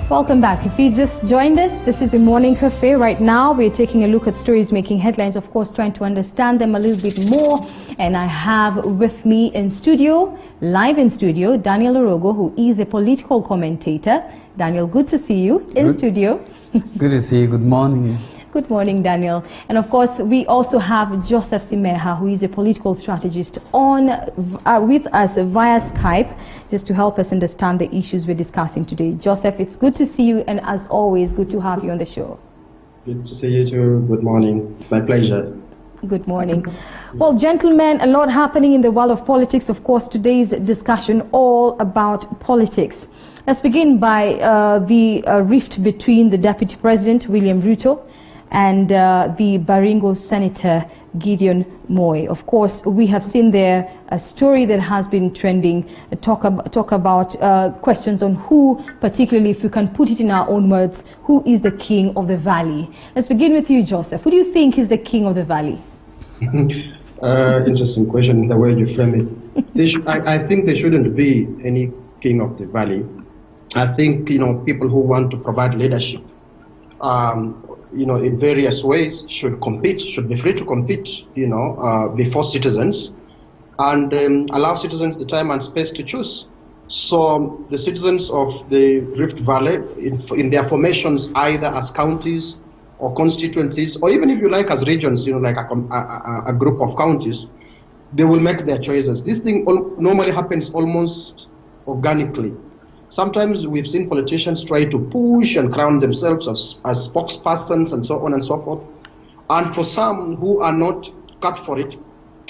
Welcome back. If you just joined us, this is the Morning Cafe. Right now, we're taking a look at stories making headlines, of course, trying to understand them a little bit more. And I have with me in studio, live in studio, Daniel Orogo, who is a political commentator. Daniel, good to see you in studio. Good to see you. Good morning. Good morning, Daniel. And of course, we also have Joseph Simeha, who is a political strategist, on with us via Skype, just to help us understand the issues we're discussing today. Joseph, it's good to see you, and as always, good to have you on the show. Good to see you too. Good morning. It's my pleasure. Good morning. Well, gentlemen, a lot happening in the world of politics. Of course, today's discussion all about politics. Let's begin by the rift between the Deputy President, William Ruto, and the Baringo Senator Gideon Moi. Of course, we have seen there a story that has been trending, talk about questions on who, particularly if we can put it in our own words, who is the king of the valley. Let's begin with you, Joseph. Who do you think is the king of the valley? Interesting question, the way you frame it. I think there shouldn't be any king of the valley. I think, people who want to provide leadership, in various ways should be free to compete, before citizens, and allow citizens the time and space to choose. So the citizens of the Rift Valley, in their formations, either as counties or constituencies, or even if you like as regions, like a group of counties, they will make their choices. This thing normally happens almost organically. Sometimes we've seen politicians try to push and crown themselves as spokespersons and so on and so forth. And for some who are not cut for it,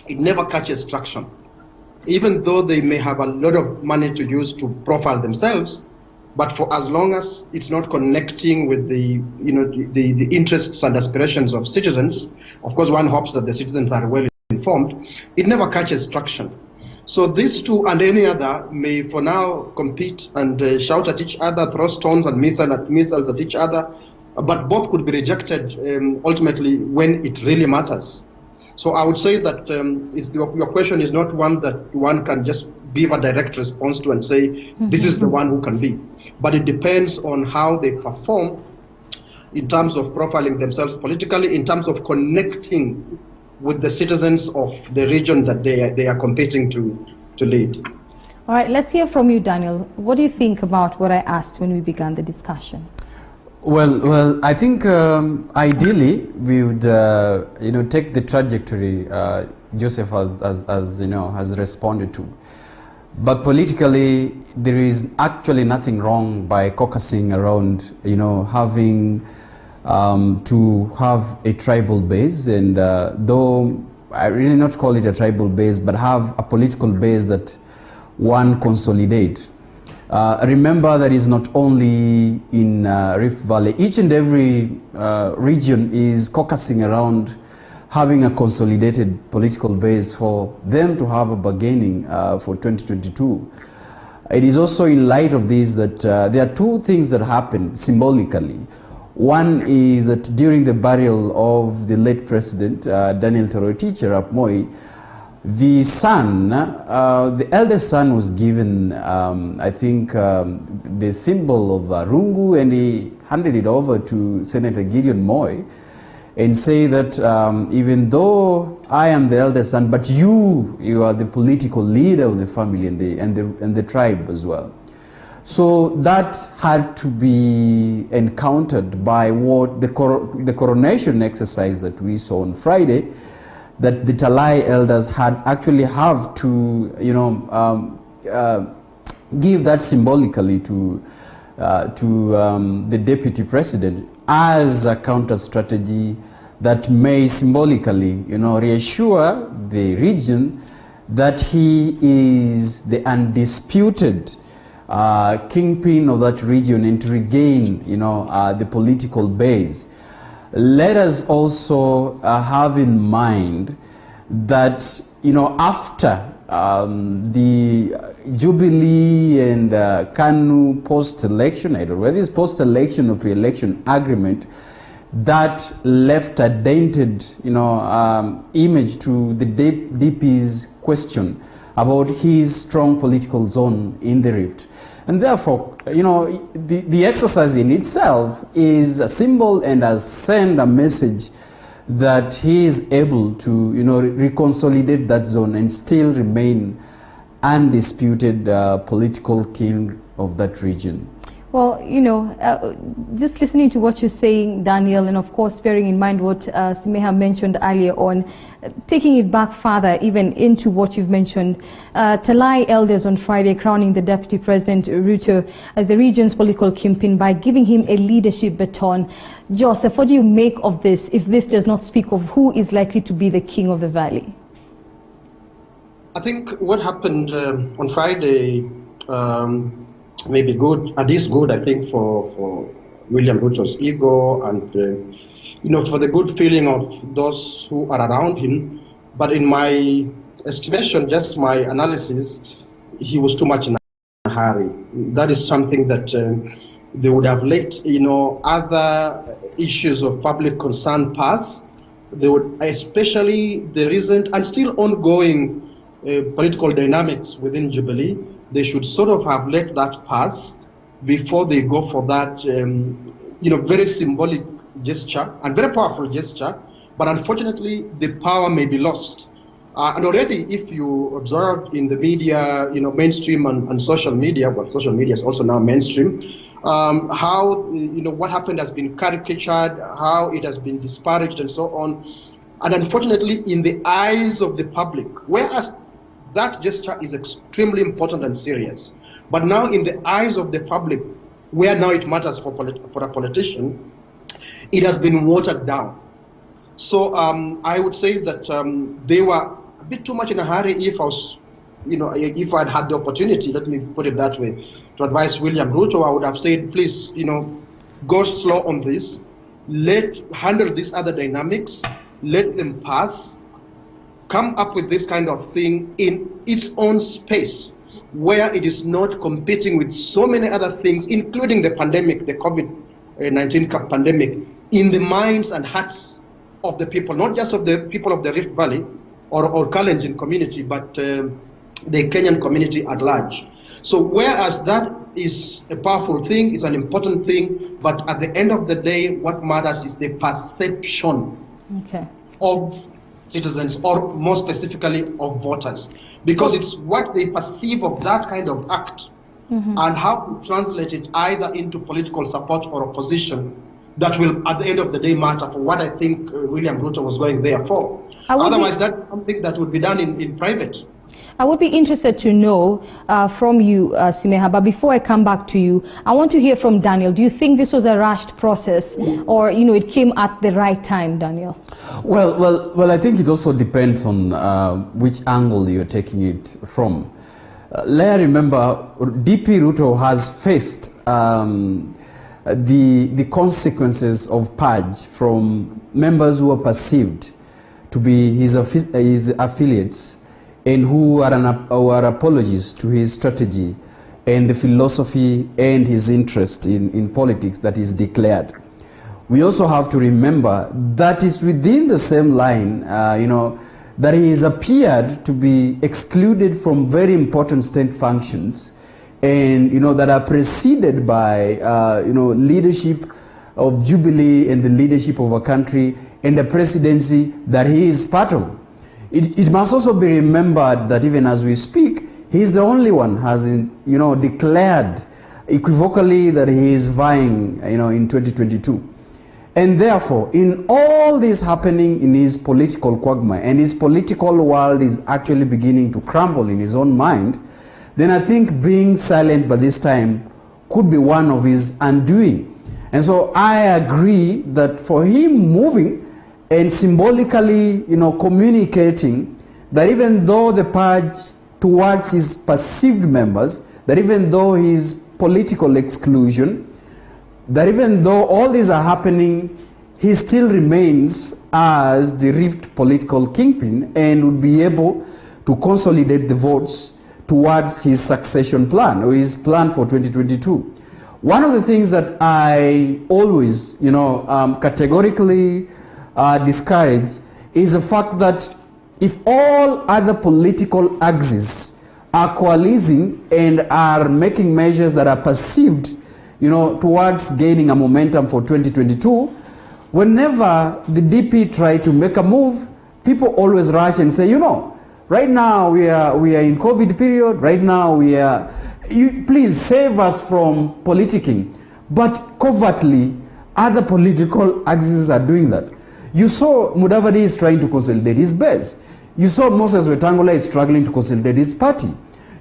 it never catches traction. Even though they may have a lot of money to use to profile themselves, but for as long as it's not connecting with the interests and aspirations of citizens, of course one hopes that the citizens are well informed, it never catches traction. So these two and any other may for now compete and shout at each other, throw stones and missiles at each other, but both could be rejected ultimately when it really matters. So I would say that your question is not one that one can just give a direct response to and say, this is the one who can be. But it depends on how they perform in terms of profiling themselves politically, in terms of connecting with the citizens of the region that they are competing to lead. All right, let's hear from you, Daniel. What do you think about what I asked when we began the discussion? Well, I think ideally we would, take the trajectory Joseph has responded to. But politically, there is actually nothing wrong by caucusing around, having to have a tribal base, and though I really not call it a tribal base, but have a political base that one consolidate. Remember that is not only in Rift Valley. Each and every region is caucusing around having a consolidated political base for them to have a bargaining for 2022. It is also in light of this that there are two things that happen symbolically. One is that during the burial of the late president, Daniel Toroitich Arap Moi, the son, the eldest son was given, I think, the symbol of Rungu, and he handed it over to Senator Gideon Moi and say that even though I am the eldest son, but you are the political leader of the family and the tribe as well. So that had to be encountered by what the coronation exercise that we saw on Friday, that the Talai elders had actually have to, give that symbolically to the deputy president as a counter strategy that may symbolically, reassure the region that he is the undisputed kingpin of that region, and to regain, the political base. Let us also have in mind that, after the Jubilee and KANU post-election, I don't know whether it's post-election or pre-election agreement, that left a dented, image to the DP's question about his strong political zone in the Rift. And therefore, the exercise in itself is a symbol and has sent a message that he is able to, reconsolidate that zone and still remain undisputed political king of that region. Well, just listening to what you're saying, Daniel, and of course bearing in mind what Simeha mentioned earlier on, taking it back further even into what you've mentioned, Talai elders on Friday crowning the Deputy President Ruto as the region's political kingpin by giving him a leadership baton. Joseph, what do you make of this, if this does not speak of who is likely to be the king of the valley? I think what happened on Friday maybe good, at least good, I think, for William Ruto's ego and, for the good feeling of those who are around him. But in my estimation, just my analysis, he was too much in a hurry. That is something that they would have let, other issues of public concern pass. They would, especially the recent and still ongoing political dynamics within Jubilee, they should sort of have let that pass before they go for that, very symbolic gesture and very powerful gesture. But unfortunately, the power may be lost. And already, if you observe in the media, mainstream and social media, well, social media is also now mainstream, how, what happened has been caricatured, how it has been disparaged and so on. And unfortunately, in the eyes of the public, whereas that gesture is extremely important and serious. But now in the eyes of the public, where now it matters for a politician, it has been watered down. So I would say that they were a bit too much in a hurry. If I was, if I'd had the opportunity, let me put it that way, to advise William Ruto, I would have said, please, go slow on this, handle these other dynamics, let them pass, come up with this kind of thing in its own space, where it is not competing with so many other things, including the pandemic, the COVID-19 pandemic, in the minds and hearts of the people, not just of the people of the Rift Valley or Kalenjin community, but the Kenyan community at large. So whereas that is a powerful thing, is an important thing, but at the end of the day, what matters is the perception of citizens, or more specifically of voters, because it's what they perceive of that kind of act and how to translate it either into political support or opposition that will at the end of the day matter for what I think William Ruto was going there for. Otherwise, that's something that would be done in private. I would be interested to know from you, Simeha, but before I come back to you, I want to hear from Daniel. Do you think this was a rushed process, or it came at the right time, Daniel? Well, I think it also depends on which angle you're taking it from. Let remember, DP Ruto has faced the consequences of purge from members who are perceived to be his affiliates, and who are apologies to his strategy and the philosophy and his interest in politics that is declared. We also have to remember that it's within the same line, that he has appeared to be excluded from very important state functions, and that are preceded by leadership of Jubilee and the leadership of a country and the presidency that he is part of. It must also be remembered that even as we speak, he's the only one has declared equivocally that he is vying in 2022. And therefore, in all this happening in his political quagmire, and his political world is actually beginning to crumble in his own mind, then I think being silent by this time could be one of his undoing. And so I agree that for him moving and symbolically, communicating that even though the purge towards his perceived members, that even though his political exclusion, that even though all these are happening, he still remains as the Rift political kingpin and would be able to consolidate the votes towards his succession plan, or his plan for 2022. One of the things that I always, categorically discourage is the fact that if all other political axes are coalescing and are making measures that are perceived, you know, towards gaining a momentum for 2022. Whenever the DP try to make a move, people always rush and say, you know, right now we are in COVID period. Right now please save us from politicking. But covertly, other political axes are doing that. You saw Mudavadi is trying to consolidate his base. You saw Moses Wetangula is struggling to consolidate his party.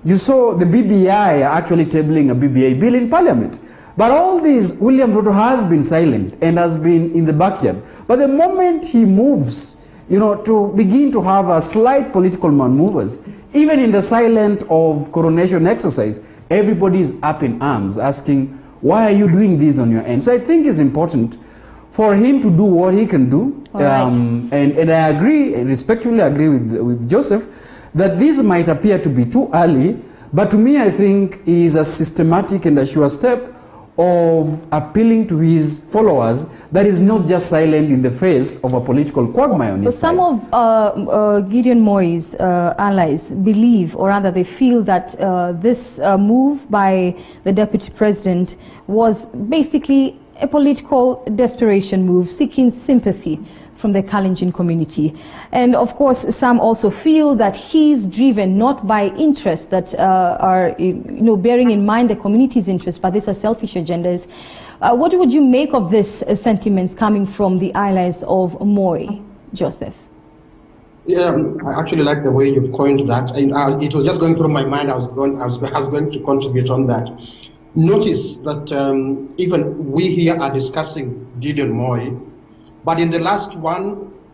You saw the BBI actually tabling a BBI bill in parliament. But all this, William Ruto has been silent and has been in the backyard. But the moment he moves, you know, to begin to have a slight political maneuvers, even in the silence of coronation exercise, everybody is up in arms asking, why are you doing this on your end? So I think it's important for him to do what he can do. And I agree, respectfully agree with Joseph, that this might appear to be too early, but to me I think is a systematic and a sure step of appealing to his followers that is not just silent in the face of a political quagmire on his Some side. of Gideon Moi's allies believe, or rather they feel, that this move by the Deputy President was basically a political desperation move, seeking sympathy from the Kalenjin community. And of course, some also feel that he's driven not by interests that are, you know, bearing in mind the community's interests, but these are selfish agendas. What would you make of this sentiments coming from the allies of Moi, Joseph? Yeah, I actually like the way you've coined that. And, it was just going through my mind. I was going to contribute on that. Notice that even we here are discussing Gideon Moi, but in the last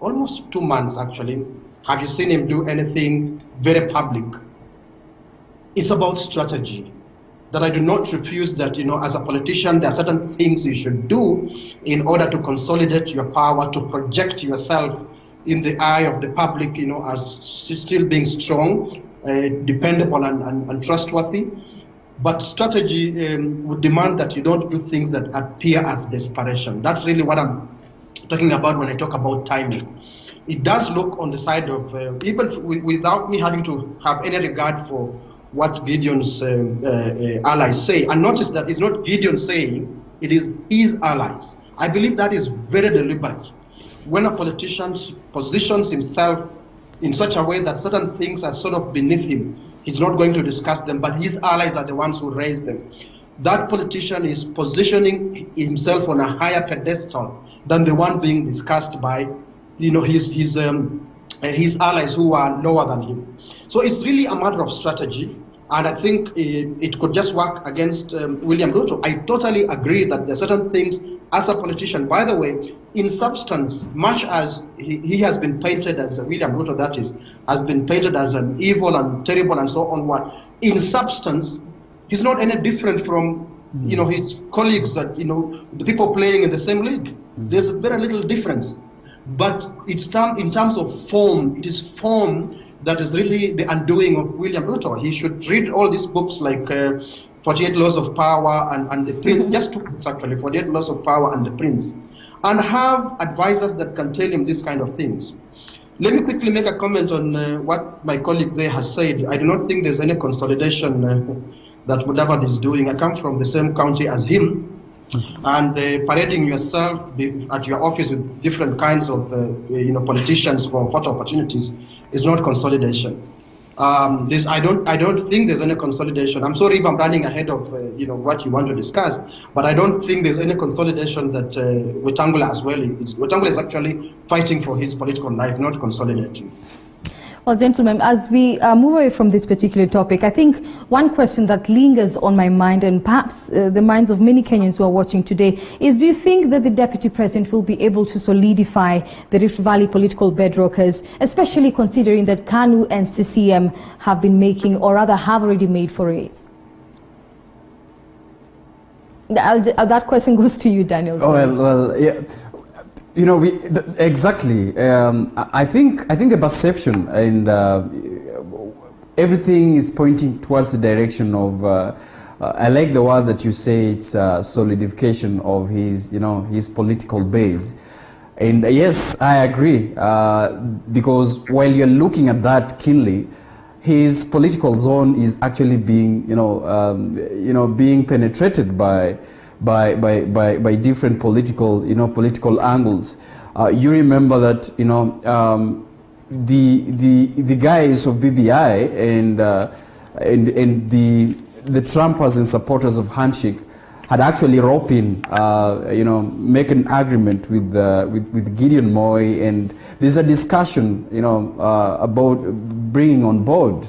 almost 2 months actually, have you seen him do anything very public? It's about strategy. That I do not refuse that, you know, as a politician, there are certain things you should do in order to consolidate your power, to project yourself in the eye of the public, you know, as still being strong, dependable and trustworthy. But strategy would demand that you don't do things that appear as desperation. That's really what I'm talking about when I talk about timing. It does look on the side of, even without me having to have any regard for what Gideon's allies say. And notice that it's not Gideon saying, it is his allies. I believe that is very deliberate. When a politician positions himself in such a way that certain things are sort of beneath him, he's not going to discuss them, but his allies are the ones who raise them. That politician is positioning himself on a higher pedestal than the one being discussed by, you know, his allies who are lower than him. So it's really a matter of strategy, and I think it could just work against William Ruto. I totally agree that there are certain things as a politician, by the way, in substance, much as he has been painted as William Ruto, that is, has been painted as an evil and terrible and so on, in substance, he's not any different from, you know, his colleagues, that, you know, the people playing in the same league. There's a very little difference. But it's in terms of form, it is form that is really the undoing of William Ruto. He should read all these books like 48 Laws of Power and The Prince, just 2 books actually, 48 Laws of Power and The Prince, and have advisors that can tell him these kind of things. Let me quickly make a comment on what my colleague there has said. I do not think there's any consolidation that Mudavadi is doing. I come from the same county as him, and parading yourself at your office with different kinds of you know, politicians for photo opportunities is not consolidation. I don't think there's any consolidation. I'm sorry if I'm running ahead of you know, what you want to discuss, but I don't think there's any consolidation that Wetangula as well is. Wetangula is actually fighting for his political life, not consolidating. Well, gentlemen, as we move away from this particular topic, I think one question that lingers on my mind, and perhaps the minds of many Kenyans who are watching today, is: do you think that the Deputy President will be able to solidify the Rift Valley political bedrockers, especially considering that KANU and CCM have been making, or rather have already made, forays? That question goes to you, Daniel. Oh, well, yeah. You know, exactly. I think the perception and everything is pointing towards the direction of. I like the word that you say. It's solidification of his, you know, his political base. And yes, I agree. Because while you're looking at that keenly, his political zone is actually being, being penetrated by different political, political angles. You remember that, the guys of BBI and the Trumpers and supporters of Handshake had actually roped in, make an agreement with Gideon Moy, and there's a discussion, about bringing on board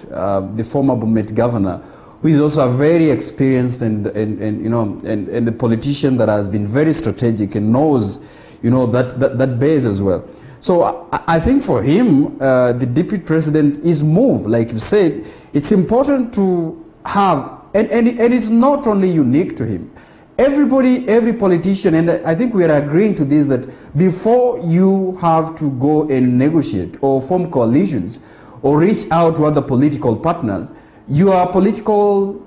the former Bomet governor, who is also a very experienced and the politician that has been very strategic and knows, that base as well. So I think for him, the deputy president is moved, like you said. It's important to have, and it's not only unique to him. Everybody, every politician, and I think we are agreeing to this, that before you have to go and negotiate or form coalitions or reach out to other political partners, your political,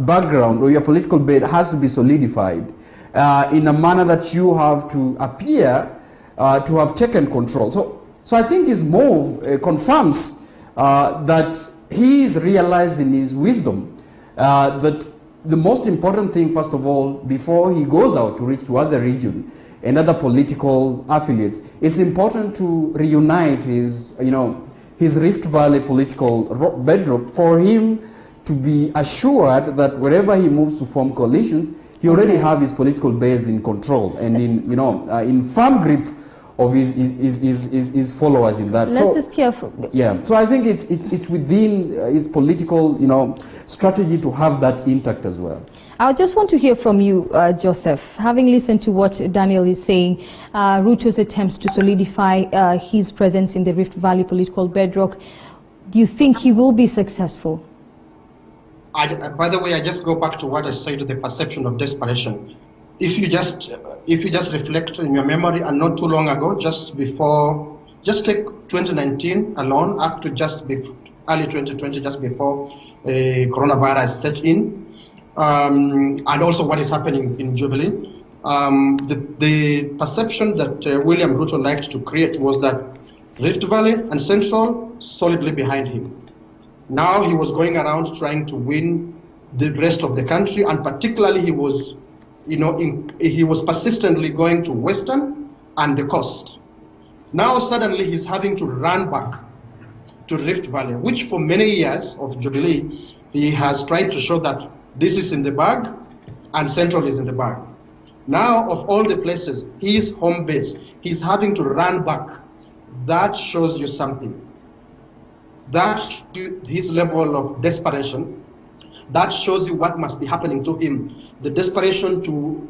background or your political bed has to be solidified in a manner that you have to appear to have taken control. So I think his move confirms that he is realizing his wisdom, that the most important thing, first of all, before he goes out to reach to other regions and other political affiliates, it's important to reunite his, his Rift Valley political bedrock, for him to be assured that wherever he moves to form coalitions, he already have his political base in control and in firm grip of his followers in that. Let's just hear from... Yeah, so I think it's within his political, strategy to have that intact as well. I just want to hear from you, Joseph. Having listened to what Daniel is saying, Ruto's attempts to solidify his presence in the Rift Valley political bedrock, do you think he will be successful? By the way, I just go back to what I said, the perception of desperation. If you just reflect in your memory, and not too long ago, just take 2019 alone, up to just early 2020, just before coronavirus set in, and also what is happening in Jubilee. The perception that William Ruto liked to create was that Rift Valley and Central solidly behind him. Now he was going around trying to win the rest of the country, and particularly he was persistently going to Western and the coast. Now suddenly he's having to run back to Rift Valley, which for many years of Jubilee, he has tried to show that this is in the bag and Central is in the bag. Now, of all the places, his home base, he's having to run back. That shows you something. That his level of desperation, that shows you what must be happening to him. The desperation to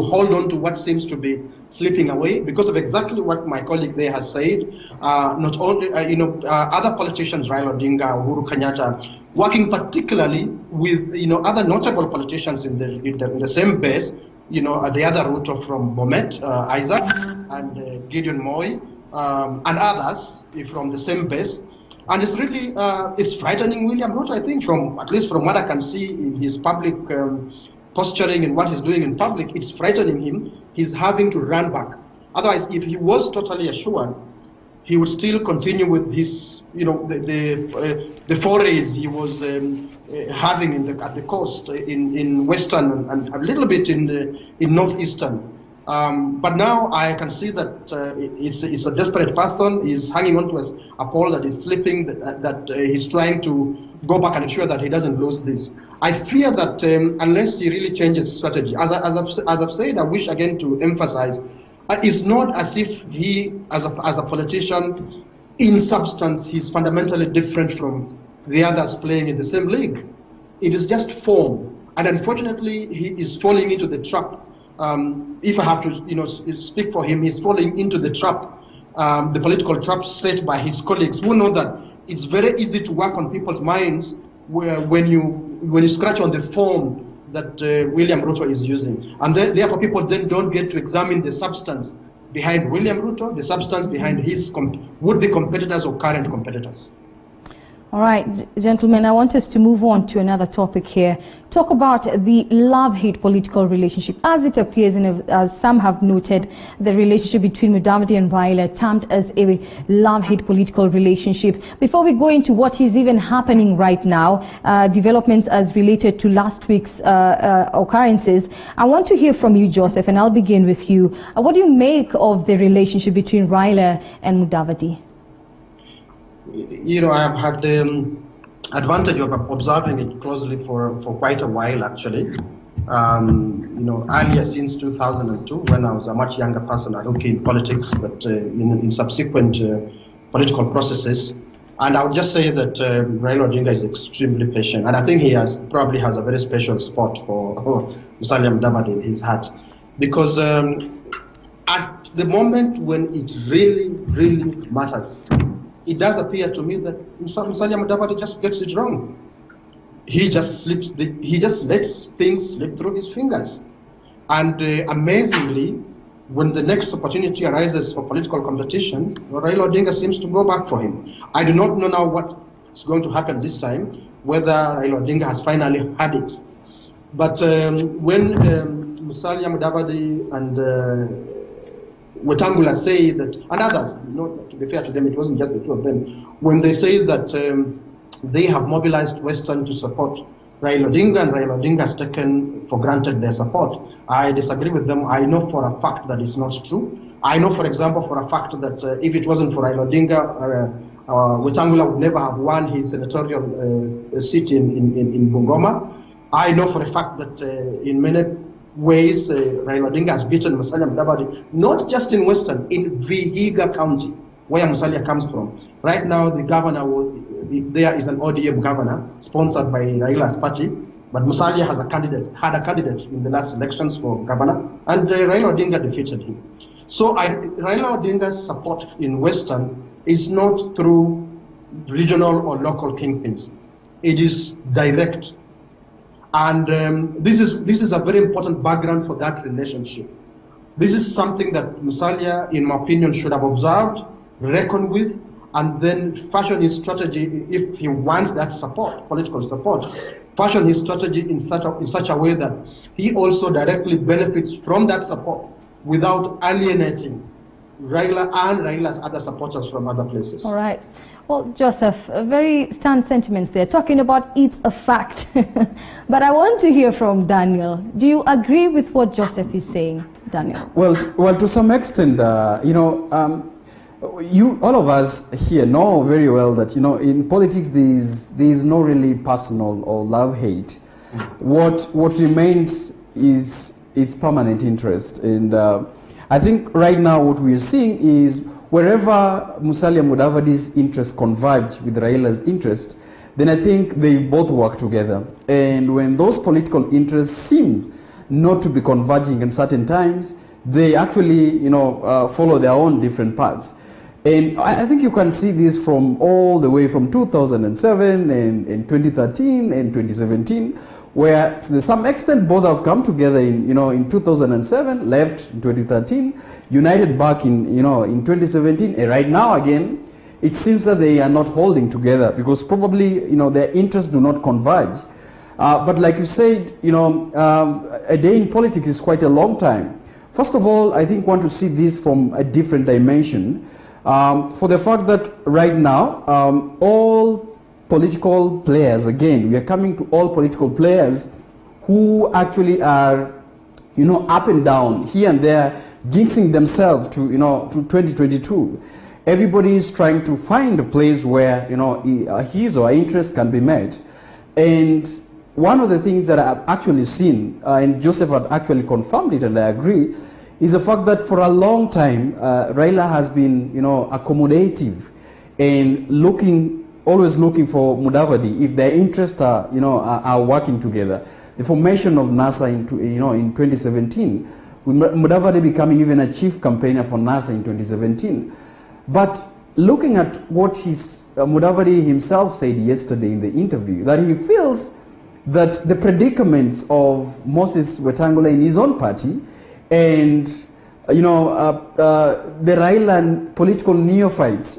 hold on to what seems to be slipping away, because of exactly what my colleague there has said. Not only, other politicians, Raila Odinga, Uhuru Kenyatta, working particularly with, other notable politicians in the same base, the other Ruto from Bomet, Isaac, and Gideon Moy, and others from the same base. And it's really, it's frightening William Ruto, I think, at least from what I can see in his public posturing and what he's doing in public, it's frightening him. He's having to run back. Otherwise, if he was totally assured, he would still continue with his, the forays he was having at the coast, in Western and a little bit in Northeastern. But now I can see that he's a desperate person. He's hanging on to a pole that is slipping, that he's trying to go back and ensure that he doesn't lose this. I fear that unless he really changes strategy, as I've said, I wish again to emphasize, it's not as if he, as a politician, in substance, he's fundamentally different from the others playing in the same league. It is just form. And unfortunately, he is falling into the trap. If I have to, speak for him, he's falling into the trap, the political trap set by his colleagues, who know that it's very easy to work on people's minds when you scratch on the form that William Ruto is using, and therefore people then don't get to examine the substance behind William Ruto, the substance behind his would-be competitors or current competitors. All right, gentlemen, I want us to move on to another topic here. Talk about the love-hate political relationship. As it appears, as some have noted, the relationship between Mudavadi and Raila termed as a love-hate political relationship. Before we go into what is even happening right now, developments as related to last week's occurrences, I want to hear from you, Joseph, and I'll begin with you. What do you make of the relationship between Raila and Mudavadi? You know, I have had the advantage of observing it closely for quite a while, actually. You know, earlier since 2002, when I was a much younger person, I don't in politics, but in subsequent political processes. And I would just say that Raila Odinga is extremely patient, and I think he probably has a very special spot for Musalia Mudavadi in his heart, because at the moment when it really, really matters, it does appear to me that Musalia Mudavadi just gets it wrong. He just he just lets things slip through his fingers. And amazingly, when the next opportunity arises for political competition, Raila Odinga seems to go back for him. I do not know now what's going to happen this time, whether Raila Odinga has finally had it. But when Musalia Mudavadi and Wetangula say that, and others, to be fair to them, it wasn't just the two of them, when they say that they have mobilized Western to support Raila Odinga, and Raila Odinga has taken for granted their support, I disagree with them. I know for a fact that it's not true. I know, for example, for a fact that if it wasn't for Raila Odinga, Wetangula would never have won his senatorial seat in Bungoma. I know for a fact that in many ways Raila Odinga has beaten Musalia Mudavadi, not just in Western, in Vihiga County, where Musalia comes from. Right now, the governor, there is an ODM governor sponsored by Raila's party, but Musalia had a candidate in the last elections for governor, and Raila Odinga defeated him. So Raila Odinga's support in Western is not through regional or local kingpins. It is direct. And this is a very important background for that relationship. This is something that Musalia, in my opinion, should have observed, reckoned with, and then fashion his strategy if he wants that support, political support. Fashion his strategy in such a way that he also directly benefits from that support without alienating Raila and Raila's other supporters from other places. All right. Well, Joseph, very stern sentiments there, talking about it's a fact. But I want to hear from Daniel. Do you agree with what Joseph is saying, Daniel? Well, to some extent, all of us here know very well that, in politics there is no really personal or love-hate. What remains is permanent interest. And I think right now what we are seeing is wherever Musalia Mudavadi's interests converge with Raila's interest, then I think they both work together. And when those political interests seem not to be converging in certain times, they actually, follow their own different paths. And I think you can see this from all the way from 2007 and 2013 and 2017, where to some extent both have come together in 2007, left in 2013, united back in 2017, and right now again, it seems that they are not holding together because probably their interests do not converge. But like you said, a day in politics is quite a long time. First of all, I think want to see this from a different dimension, for the fact that right now all political players, again, we are coming to all political players who actually are, up and down, here and there, jinxing themselves to 2022. Everybody is trying to find a place where, his or her interest can be met. And one of the things that I've actually seen, and Joseph had actually confirmed it, and I agree, is the fact that for a long time, Raila has been, accommodative and always looking for Mudavadi if their interests are working together. The formation of NASA in 2017, with Mudavadi becoming even a chief campaigner for NASA in 2017. But looking at what Mudavadi himself said yesterday in the interview, that he feels that the predicaments of Moses Wetangula in his own party and the Railan political neophytes,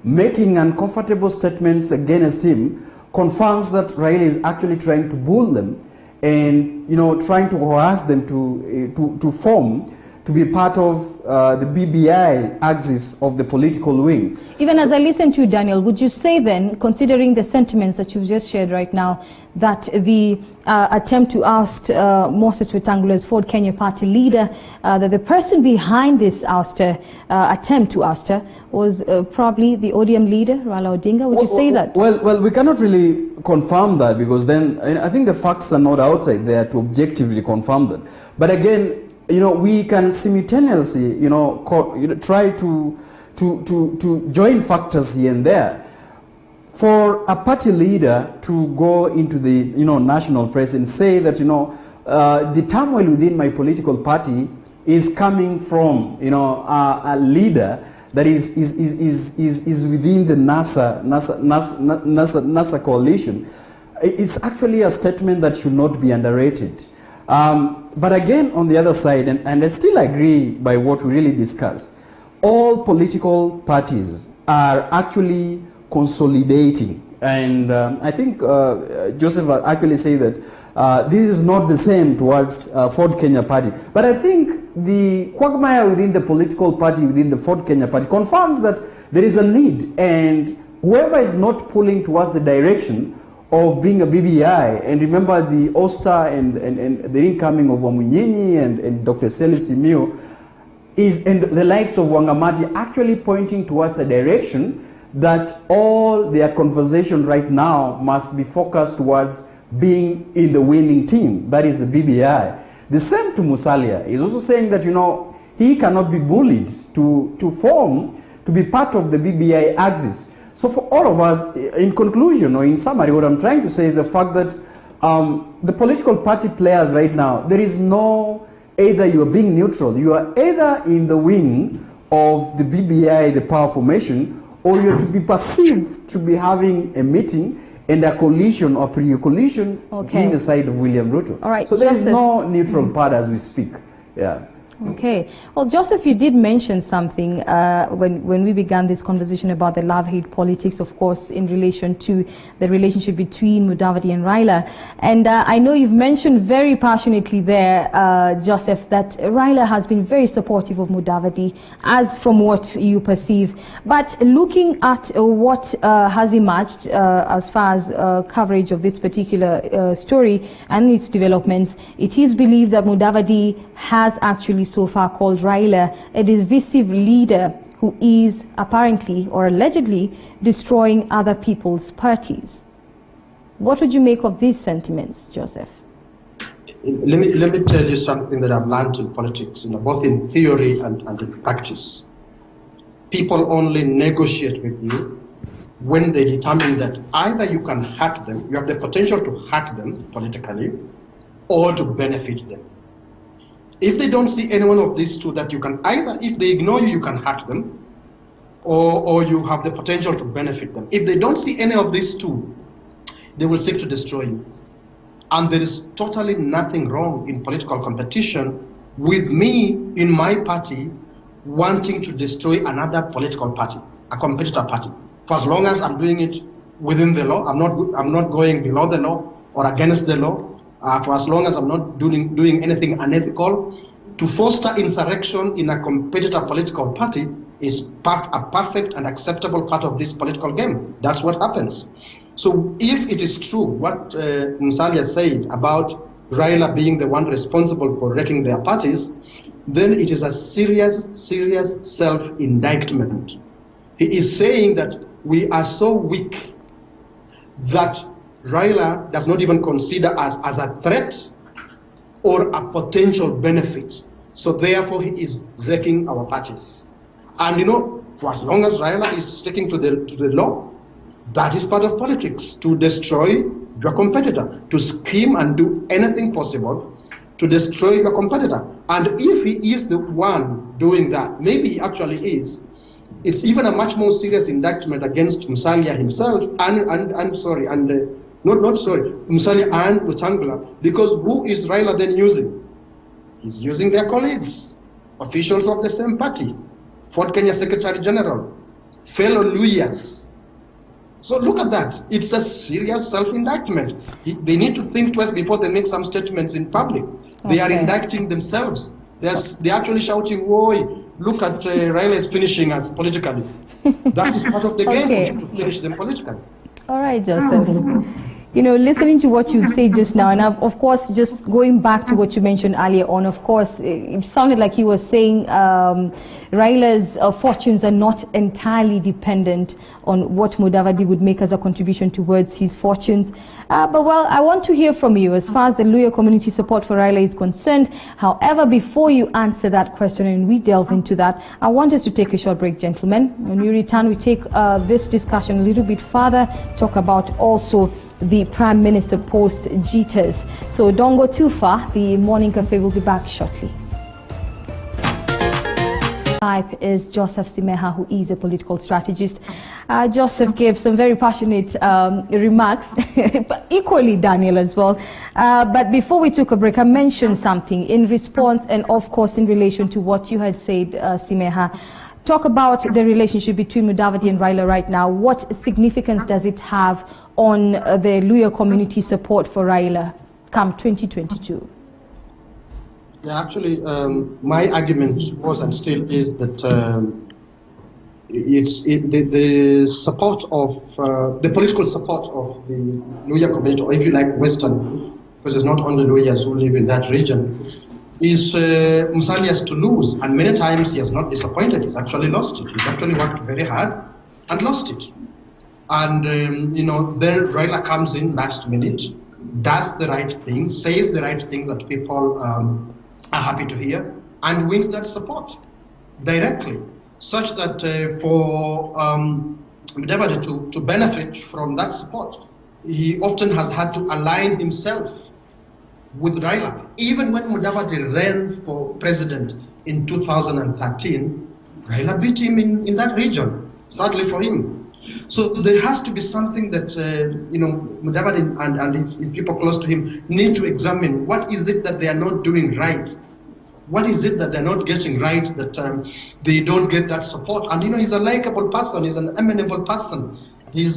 making uncomfortable statements against him, confirms that Raila is actually trying to bull them and, you know, trying to coerce them to form, to be part of the BBI axis of the political wing. Even as I listen to you, Daniel, would you say then, considering the sentiments that you've just shared right now, that the attempt to oust Moses Wetangula as Ford Kenya party leader, that the person behind this attempt to ouster was probably the ODM leader, Raila Odinga? Would you say that? Well, we cannot really confirm that, because then I think the facts are not outside there to objectively confirm that. But again, you know, we can simultaneously, you know, try to join factors here and there. For a party leader to go into the, you know, national press and say that, you know, the turmoil within my political party is coming from, you know, a leader that is within the NASA coalition, it's actually a statement that should not be underrated. But again, on the other side, and I still agree by what we really discussed, all political parties are actually consolidating. And I think Joseph actually said that this is not the same towards Ford Kenya party. But I think the quagmire within the political party, within the Ford Kenya party, confirms that there is a need. And whoever is not pulling towards the direction of being a BBI, and remember the Oster and the incoming of Wamunyinyi and Dr. Seli Simio, and the likes of Wangamati actually pointing towards a direction that all their conversation right now must be focused towards being in the winning team, that is the BBI. The same to Musalia. He's also saying that, you know, he cannot be bullied to be part of the BBI axis. So for all of us, in conclusion or in summary, what I'm trying to say is the fact that the political party players right now, there is no either you are being neutral, you are either in the wing of the BBI, the power formation, or you're to be perceived to be having a meeting and a coalition or pre-coalition in the side of William Ruto. All right, so there is no neutral part as we speak. Yeah. Okay. Well, Joseph, you did mention something when we began this conversation about the love-hate politics, of course, in relation to the relationship between Mudavadi and Raila. And I know you've mentioned very passionately there, Joseph, that Raila has been very supportive of Mudavadi, as from what you perceive. But looking at what has emerged as far as coverage of this particular story and its developments, it is believed that Mudavadi has actually so far called Raila a divisive leader who is apparently or allegedly destroying other people's parties. What would you make of these sentiments, Joseph? Let me tell you something that I've learned in politics, you know, both in theory and in practice. People only negotiate with you when they determine that either you can hurt them, you have the potential to hurt them politically, or to benefit them. If they don't see any one of these two, that you can either, if they ignore you, you can hurt them, or you have the potential to benefit them. If they don't see any of these two, they will seek to destroy you. And there is totally nothing wrong in political competition with me in my party wanting to destroy another political party, a competitor party. For as long as I'm doing it within the law, I'm not going below the law or against the law. For as long as I'm not doing anything unethical. To foster insurrection in a competitor political party is a perfect and acceptable part of this political game. That's what happens. So if it is true what Musalia said about Raila being the one responsible for wrecking their parties, then it is a serious self-indictment. He is saying that we are so weak that Raila does not even consider us as a threat or a potential benefit. So therefore he is wrecking our parties. And you know, for as long as Raila is sticking to the law, that is part of politics, to destroy your competitor, to scheme and do anything possible to destroy your competitor. And if he is the one doing that, maybe he actually is, it's even a much more serious indictment against Musalia himself Musalia and Wetangula, because who is Raila then using? He's using their colleagues, officials of the same party, Ford Kenya Secretary General, fellow lawyers. So look at that. It's a serious self-indictment. They need to think twice before they make some statements in public. They are indicting themselves. They're actually shouting, "Whoa, look at Raila is finishing us politically." That is part of the game to finish them politically. All right, Joseph. You know, listening to what you said just now, and of course, just going back to what you mentioned earlier on, of course, it sounded like you were saying Raila's fortunes are not entirely dependent on what Mudavadi would make as a contribution towards his fortunes. But well, I want to hear from you as far as the Luhya community support for Raila is concerned. However, before you answer that question and we delve into that, I want us to take a short break, gentlemen. When we return, we take this discussion a little bit further, talk about also the Prime Minister post jitters. So don't go too far. The Morning Cafe will be back shortly. Type is Joseph Simeha, who is a political strategist. Joseph gave some very passionate remarks, but equally Daniel as well. But before we took a break, I mentioned something in response and of course in relation to what you had said, Simeha. Talk about the relationship between Mudavadi and Raila right now. What significance does it have on the Luhya community support for Raila come 2022? Yeah, actually, my argument was and still is that the support of the political support of the Luhya community, or if you like, Western, because it's not only Luhyas who live in that region, is Musalia's to lose, and many times he has not disappointed. He's actually lost it. He's actually worked very hard and lost it. And you know, then Raila comes in last minute, does the right thing, says the right things that people are happy to hear, and wins that support directly, such that for Mudavadi to benefit from that support, he often has had to align himself with Raila. Even when Mudavadi ran for president in 2013, Raila beat him in that region, sadly for him. So there has to be something that you know, Mudavadi and his people close to him need to examine. What is it that they are not doing right? What is it that they're not getting right, that they don't get that support? And you know, he's a likable person, he's an amenable person. He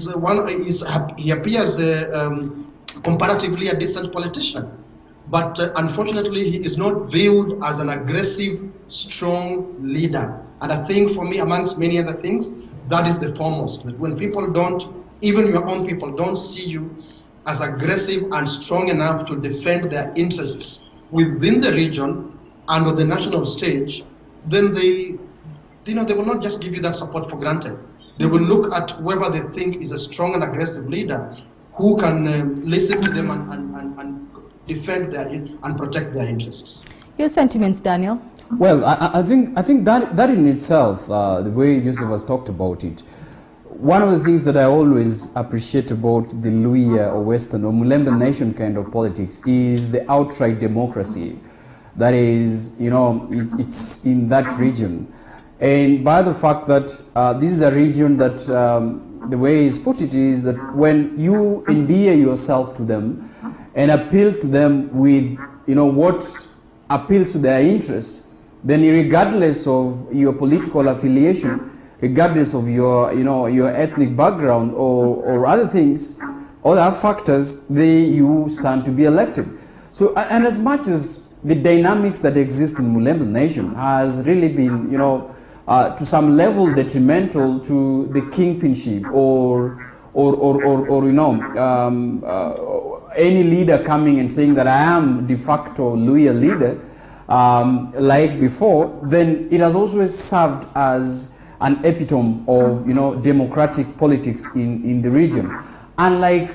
appears comparatively a decent politician. But unfortunately, he is not viewed as an aggressive, strong leader. And I think for me, amongst many other things, that is the foremost. That when people don't, even your own people, don't see you as aggressive and strong enough to defend their interests within the region and on the national stage, then they will not just give you that support for granted. They will look at whoever they think is a strong and aggressive leader who can listen to them and defend their and protect their interests. Your sentiments, Daniel? Well, I think that in itself, the way Joseph has talked about it, one of the things that I always appreciate about the Luhya or Western or Mulembe nation kind of politics is the outright democracy that is, you know, it's in that region. And by the fact that this is a region that the way he's put it is that when you endear yourself to them and appeal to them with, you know, what appeals to their interest, then regardless of your political affiliation, regardless of your, you know, your ethnic background or other things, other factors, you stand to be elected. So, and as much as the dynamics that exist in Mulembe nation has really been, you know, to some level detrimental to the kingpinship or you know, any leader coming and saying that I am de facto Luhya leader, like before, then it has always served as an epitome of, you know, democratic politics in the region. Unlike,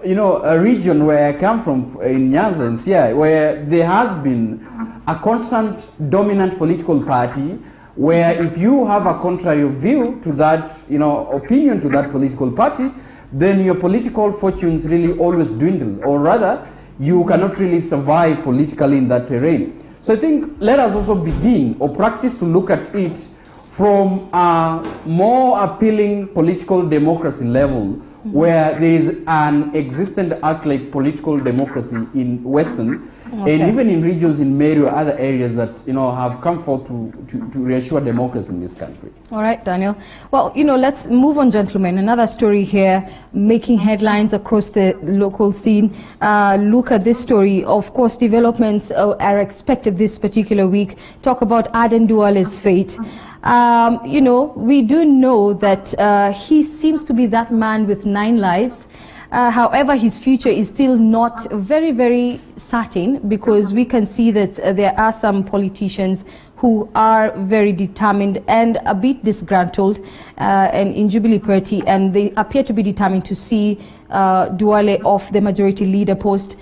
you know, a region where I come from in Nyanza and Siaya, where there has been a constant dominant political party, where if you have a contrary view to that, you know, opinion to that political party, then your political fortunes really always dwindle, or rather, you cannot really survive politically in that terrain. So I think let us also begin or practice to look at it from a more appealing political democracy level, where there is an existent act like political democracy in Western, Okay. and even in regions in Mary or other areas that have come forth to reassure democracy in this country. All right, Daniel. Well, let's move on, gentlemen. Another story here making headlines across the local scene. Look at this story. Of course, developments are expected this particular week. Talk about Aden Duale's fate. We do know that he seems to be that man with 9 lives. However, his future is still not very, very certain, because we can see that there are some politicians who are very determined and a bit disgruntled and in Jubilee Party, and they appear to be determined to see Duale off the majority leader post.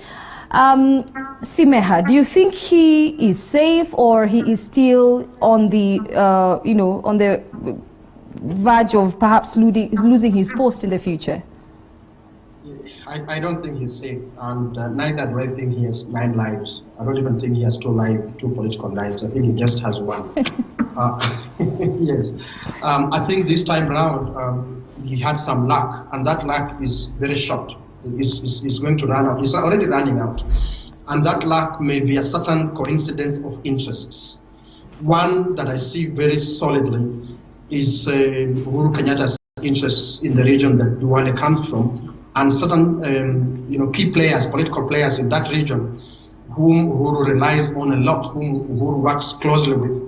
Simeha, do you think he is safe, or he is still on the on the verge of perhaps losing his post in the future? I don't think he's safe, and neither do I think he has 9 lives. I don't even think he has 2 political lives. I think he just has 1. Yes. I think this time around he had some luck, and that luck is very short. It's going to run out. It's already running out. And that luck may be a certain coincidence of interests. One that I see very solidly is Uhuru Kenyatta's interests in the region that Duale comes from, and certain key players, political players in that region, whom Uhuru relies on a lot, whom Uhuru works closely with.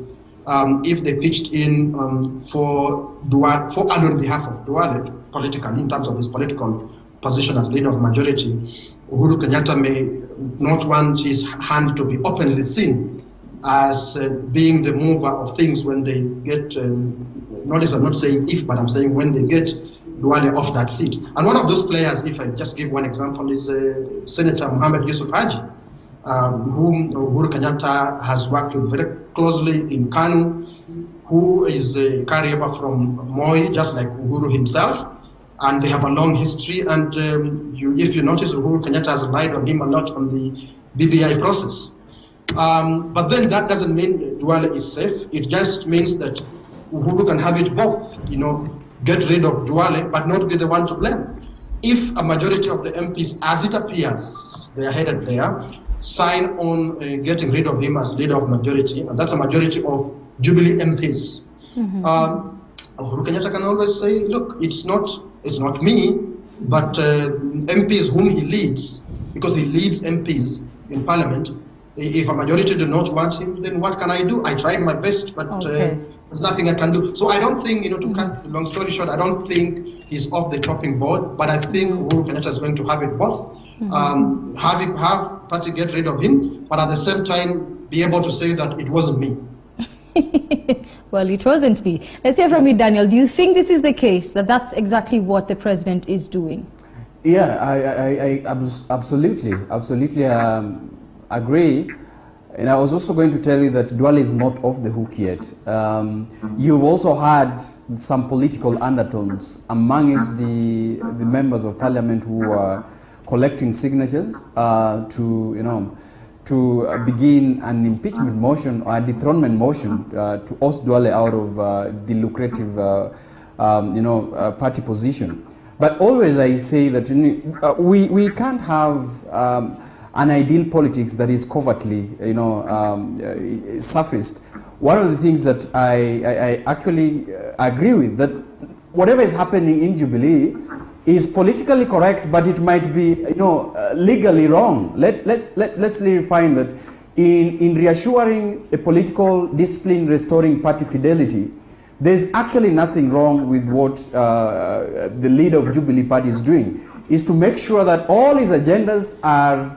If they pitched in for and on behalf of Duale politically, in terms of his political position as leader of majority, Uhuru Kenyatta may not want his hand to be openly seen as being the mover of things when they get, notice I'm not saying if, but I'm saying when they get Duale off that seat. And one of those players, if I just give one example, is Senator Mohamed Yusuf Haji, whom Uhuru Kenyatta has worked with very closely in Kanu, who is a carryover from Moi, just like Uhuru himself. And they have a long history, and if you notice, Uhuru Kenyatta has relied on him a lot on the BBI process. But then that doesn't mean Duale is safe. It just means that Uhuru can have it both, get rid of Duale, but not be the one to blame. If a majority of the MPs, as it appears, they are headed there, sign on getting rid of him as leader of majority, and that's a majority of Jubilee MPs. Uhuru Kenyatta can always say, look, it's not me, but MPs whom he leads, because he leads MPs in Parliament. If a majority do not want him, then what can I do? I tried my best, but there's nothing I can do. So I don't think, to cut long story short, I don't think he's off the chopping board, but I think Uhuru Kenyatta is going to have it both. Have party get rid of him, but at the same time be able to say that it wasn't me. Well, it wasn't me. Let's hear from you, Daniel. Do you think this is the case, that that's exactly what the president is doing? Yeah, I absolutely agree. And I was also going to tell you that Duale is not off the hook yet. You've also had some political undertones amongst the members of parliament who are collecting signatures to begin an impeachment motion or a dethronement motion to oust Duale out of the lucrative party position. But always I say that we can't have an ideal politics that is covertly surfaced. One of the things that I actually agree with, that whatever is happening in Jubilee is politically correct, but it might be legally wrong. Let's refine that. In reassuring a political discipline, restoring party fidelity, there's actually nothing wrong with what the leader of Jubilee Party is doing. Is to make sure that all his agendas are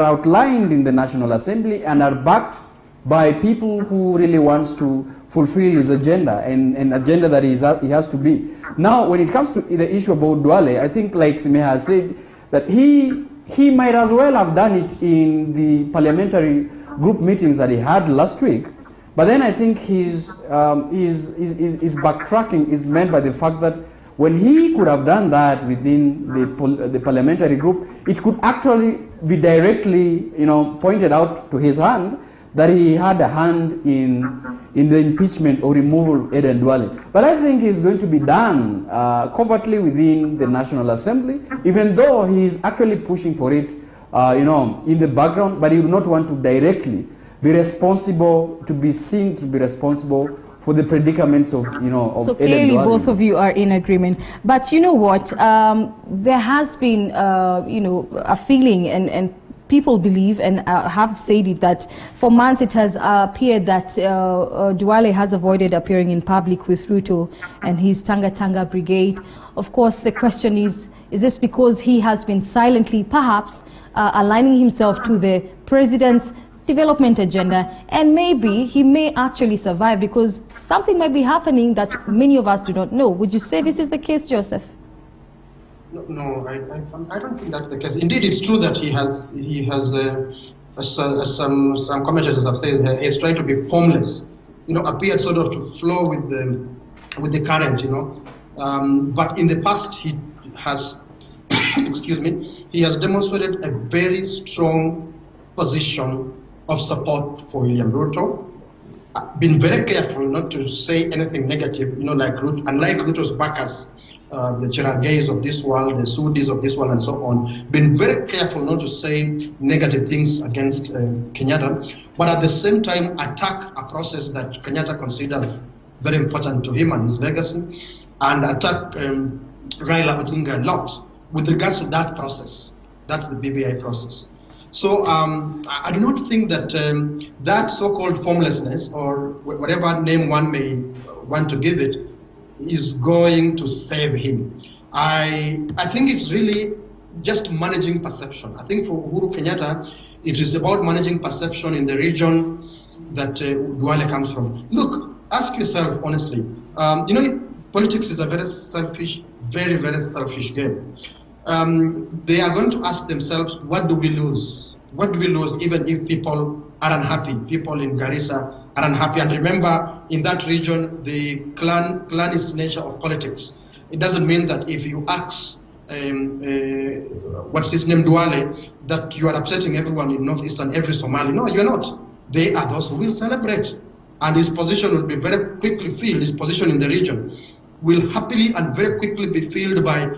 outlined in the National Assembly and are backed by people who really wants to fulfill his agenda, and an agenda that he has to be. Now, when it comes to the issue about Duale, I think, like Simeha said, that he might as well have done it in the parliamentary group meetings that he had last week. But then I think his backtracking is meant by the fact that when he could have done that within the parliamentary group, it could actually be directly, pointed out to his hand that he had a hand in the impeachment or removal of Aden Duale. But I think it's going to be done covertly within the National Assembly, even though he is actually pushing for it, in the background, but he would not want to directly be responsible, to be seen to be responsible for the predicaments of, of So clearly Aden Duale. both of you are in agreement. But you know what, there has been, a feeling and people believe and have said it that for months it has appeared that Duale has avoided appearing in public with Ruto and his Tanga Tanga brigade. Of course, the question is this because he has been silently perhaps aligning himself to the president's development agenda, and maybe he may actually survive because something might be happening that many of us do not know. Would you say this is the case, Joseph? No, I don't think that's the case. Indeed, it's true that he has some commentators have said he's trying to be formless, appeared sort of to flow with the current, but in the past he has, excuse me, he has demonstrated a very strong position of support for William Ruto. Been very careful not to say anything negative, like Ruto, unlike Ruto's backers, the Cherargeys of this world, the Sudis of this world, and so on. Been very careful not to say negative things against Kenyatta, but at the same time attack a process that Kenyatta considers very important to him and his legacy, and attack Raila Odinga a lot with regards to that process. That's the BBI process. So I do not think that that so-called formlessness, or whatever name one may want to give it, is going to save him. I think it's really just managing perception. I think for Uhuru Kenyatta, it is about managing perception in the region that Duale comes from. Look, ask yourself honestly, politics is a very selfish, very, very selfish game. They are going to ask themselves, what do we lose? What do we lose even if people are unhappy? People in Garissa are unhappy. And remember, in that region, the clanist nature of politics. It doesn't mean that if you ask, what's his name, Duale, that you are upsetting everyone in northeastern, every Somali. No, you're not. They are those who will celebrate. And his position will be very quickly filled, his position in the region will happily and very quickly be filled by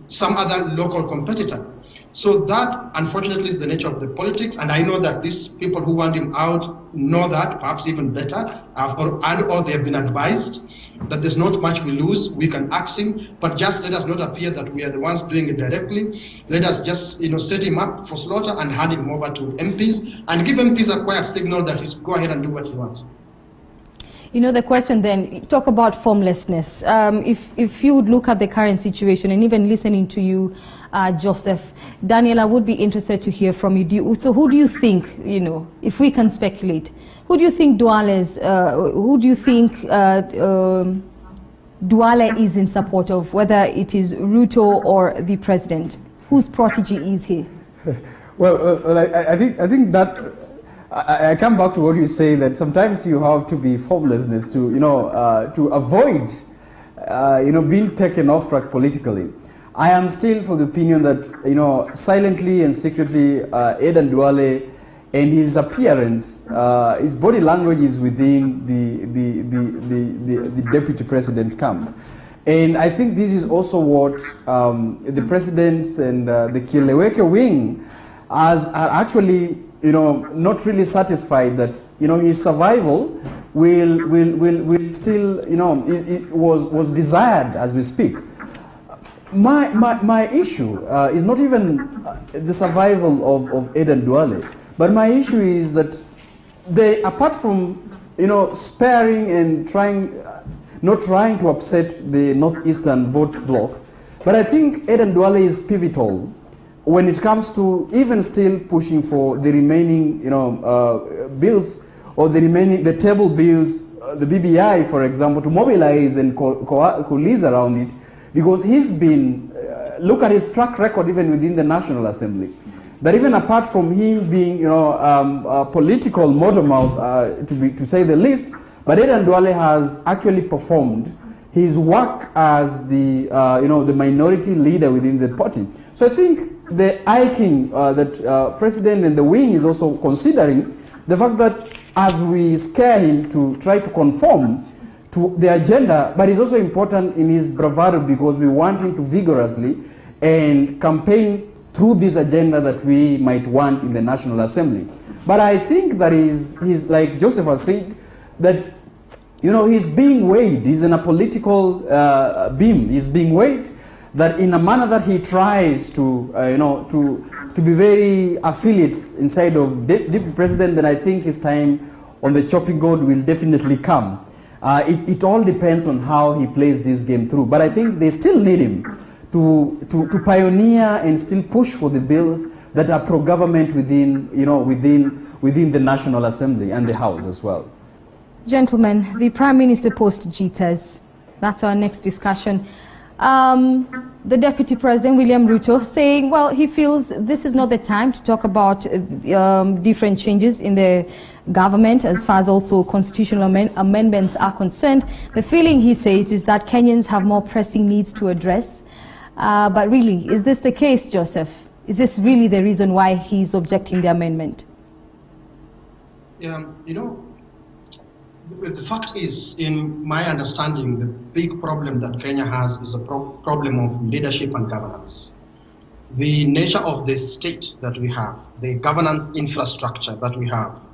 some other local competitor. So that, unfortunately, is the nature of the politics, and I know that these people who want him out know that, perhaps even better, or they have been advised that there's not much we lose. We can ask him, but just let us not appear that we are the ones doing it directly. Let us just, set him up for slaughter and hand him over to MPs, and give MPs a quiet signal that he's go ahead and do what he wants. The question then, talk about formlessness. If you would look at the current situation, and even listening to you, Joseph, Daniel, I would be interested to hear from you. So who do you think, if we can speculate, who do you think Duale is in support of, whether it is Ruto or the president? Whose protege is he? Well, I think that I come back to what you say, that sometimes you have to be formlessness to avoid being taken off track politically. I am still for the opinion that silently and secretly Aden Duale and his appearance, his body language is within the deputy president camp. And I think this is also what the presidents and the Kileweke wing are actually not really satisfied that his survival will still it was desired as we speak. My issue is not even the survival of Aden Duale, but my issue is that they, apart from sparing and not trying to upset the northeastern vote bloc, but I think Aden Duale is pivotal when it comes to even still pushing for the remaining bills, or the table bills, the BBI, for example, to mobilize and coalesce around it, because he's been, look at his track record even within the National Assembly, that even apart from him being a political motor mouth, to say the least, but Aden Duale has actually performed his work as the the minority leader within the party. So I think the hiking that president and the wing is also considering the fact that as we scare him to try to conform to the agenda, but it's also important in his bravado because we want him to vigorously and campaign through this agenda that we might want in the National Assembly. But I think that he's like Joseph has said, that he's being weighed. He's in a political beam. He's being weighed that in a manner that he tries to to be very affiliates inside of deputy president. Then I think his time on the chopping board will definitely come. It all depends on how he plays this game through. But I think they still need him to pioneer and still push for the bills that are pro-government within the National Assembly and the House as well. Gentlemen, the Prime Minister post GTES. That's our next discussion. The Deputy President, William Ruto, saying, well, he feels this is not the time to talk about different changes in the government as far as also constitutional amendments are concerned. The feeling, he says, is that Kenyans have more pressing needs to address. But really, is this the case, Joseph? Is this really the reason why he's objecting the amendment? Yeah, the fact is, in my understanding, the big problem that Kenya has is a problem of leadership and governance. The nature of the state that we have, the governance infrastructure that we have,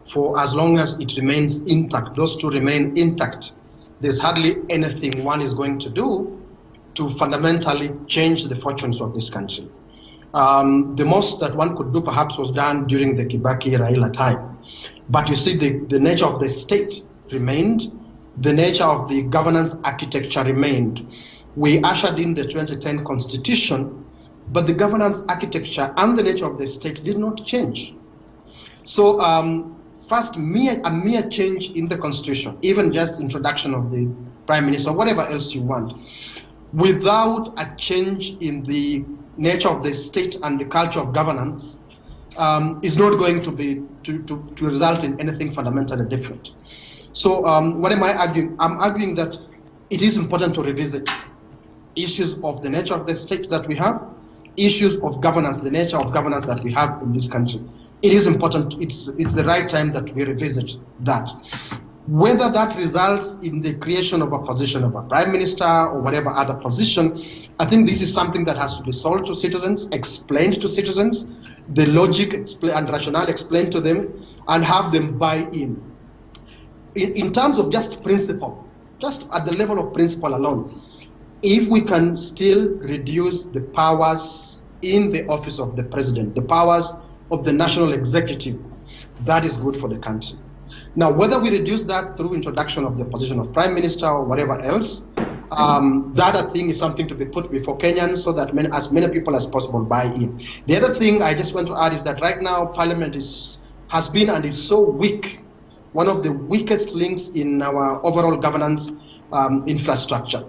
for as long as it remains intact, those two remain intact, there's hardly anything one is going to do to fundamentally change the fortunes of this country. The most that one could do perhaps was done during the Kibaki-Raila time. But you see, the nature of the state remained, the nature of the governance architecture remained. We ushered in the 2010 constitution, but the governance architecture and the nature of the state did not change. So first, a mere change in the constitution, even just introduction of the prime minister, whatever else you want, without a change in the nature of the state and the culture of governance, is not going to result in anything fundamentally different. So what am I arguing? I'm arguing that it is important to revisit issues of the nature of the state that we have, issues of governance, the nature of governance that we have in this country. It is important. It's the right time that we revisit that. Whether that results in the creation of a position of a prime minister or whatever other position, I think this is something that has to be sold to citizens, explained to citizens, the logic and rationale explained to them, and have them buy in. In terms of just principle, just at the level of principle alone, if we can still reduce the powers in the office of the president, the powers of the national executive, that is good for the country. Now, whether we reduce that through introduction of the position of prime minister or whatever else, that I think is something to be put before Kenyans so that as many people as possible buy in. The other thing I just want to add is that right now Parliament has been and is so weak, one of the weakest links in our overall governance infrastructure,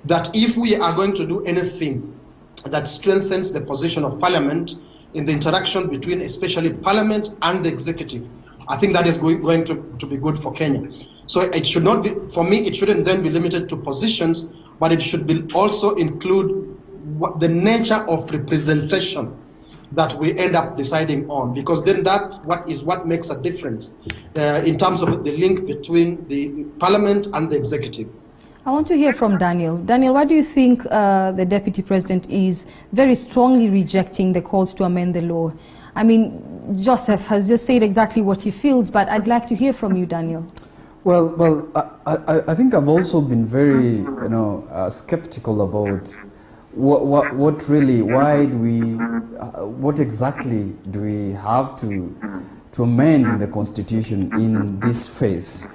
that if we are going to do anything that strengthens the position of Parliament in the interaction between especially Parliament and the executive, I think that is going to be good for Kenya. So it should not be, for me, it shouldn't then be limited to positions, but it should be also include the nature of representation that we end up deciding on, because then what makes a difference in terms of the link between the Parliament and the executive. I want to hear from Daniel. Daniel, why do you think the Deputy President is very strongly rejecting the calls to amend the law? I mean, Joseph has just said exactly what he feels, but I'd like to hear from you, Daniel. Well, I think I've also been very, skeptical about what really, why do we, what exactly do we have to amend in the Constitution in this phase?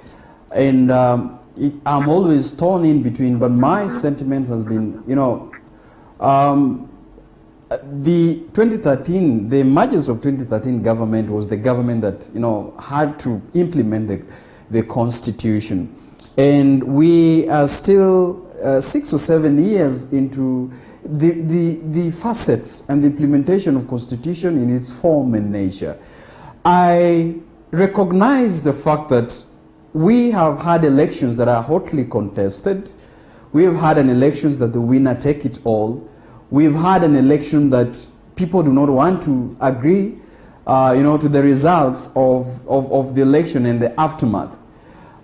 And I'm always torn in between, but my sentiments has been, the 2013, the emergence of 2013 government was the government that, had to implement the Constitution. And we are still 6 or 7 years into the facets and the implementation of Constitution in its form and nature. I recognize the fact that we have had elections that are hotly contested. We have had an elections that the winner take it all. We've had an election that people do not want to agree. to the results of the election and the aftermath.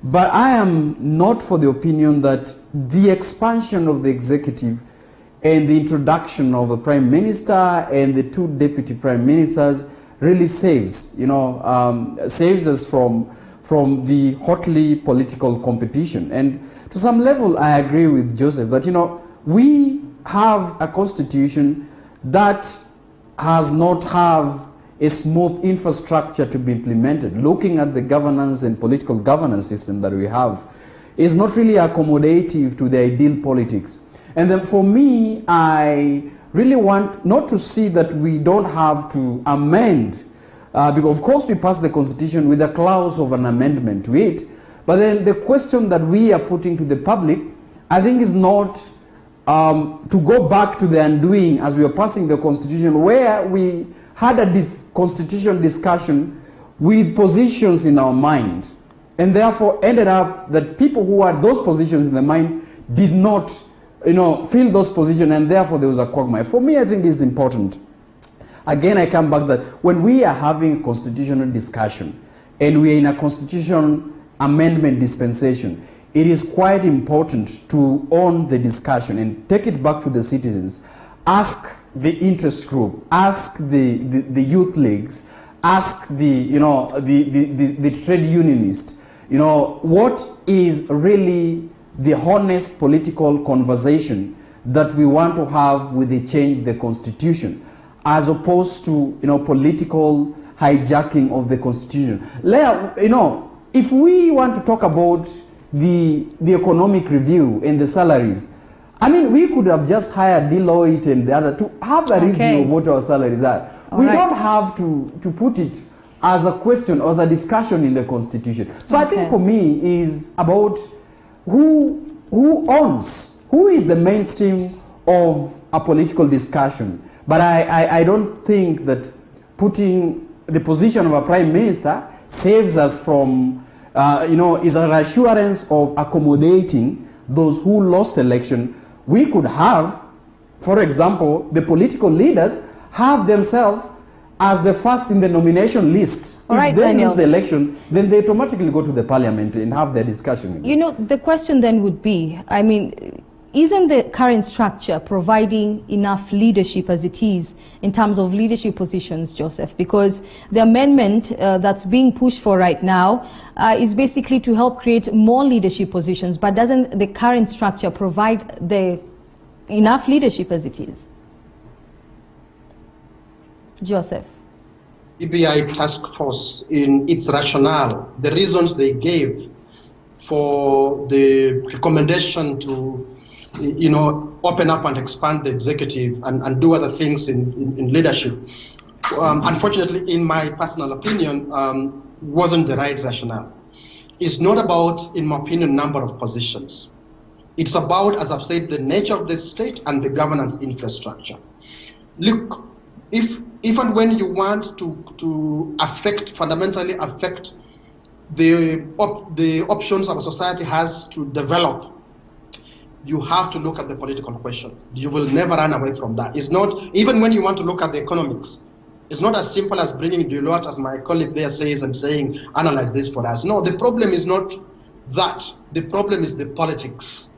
But I am not for the opinion that the expansion of the executive and the introduction of a prime minister and the two deputy prime ministers really saves us from the hotly political competition. And to some level, I agree with Joseph that, we have a constitution that has not have a smooth infrastructure to be implemented. Looking at the governance and political governance system that we have is not really accommodative to the ideal politics. And then for me, I really want not to see that we don't have to amend, because of course we passed the constitution with a clause of an amendment to it, but then the question that we are putting to the public, I think, is not to go back to the undoing as we are passing the constitution, where we had a constitution discussion with positions in our mind, and therefore ended up that people who had those positions in the mind did not fill those positions, and therefore there was a quagmire. For me, I think it's important. Again, I come back that when we are having a constitutional discussion and we are in a constitution amendment dispensation, it is quite important to own the discussion and take it back to the citizens. Ask the interest group, ask the youth leagues, ask the trade unionists, what is really the honest political conversation that we want to have with the change the constitution, as opposed to political hijacking of the constitution. If we want to talk about the economic review and the salaries, I mean, we could have just hired Deloitte and the other to have a review of what our salaries are. We don't have to put it as a question or as a discussion in the constitution. So I think for me is about who owns, who is the mainstream of a political discussion. But I don't think that putting the position of a prime minister saves us from, is a reassurance of accommodating those who lost election. We could have, for example, the political leaders have themselves as the first in the nomination list. If they lose the election, then they automatically go to the parliament and have their discussion. The question then would be, I mean, isn't the current structure providing enough leadership as it is in terms of leadership positions, Joseph? Because the amendment that's being pushed for right now is basically to help create more leadership positions, but doesn't the current structure provide enough leadership as it is? Joseph. EBI task force, in its rationale, the reasons they gave for the recommendation to open up and expand the executive and do other things in leadership, unfortunately, in my personal opinion, wasn't the right rationale. It's not about, in my opinion, number of positions. It's about, as I've said, the nature of the state and the governance infrastructure. Look, if and when you want to fundamentally affect the options our society has to develop, you have to look at the political question. You will never run away from that. It's not, even when you want to look at the economics, it's not as simple as bringing Deloitte, as my colleague there says, and saying, analyze this for us. No, the problem is not that. The problem is the politics.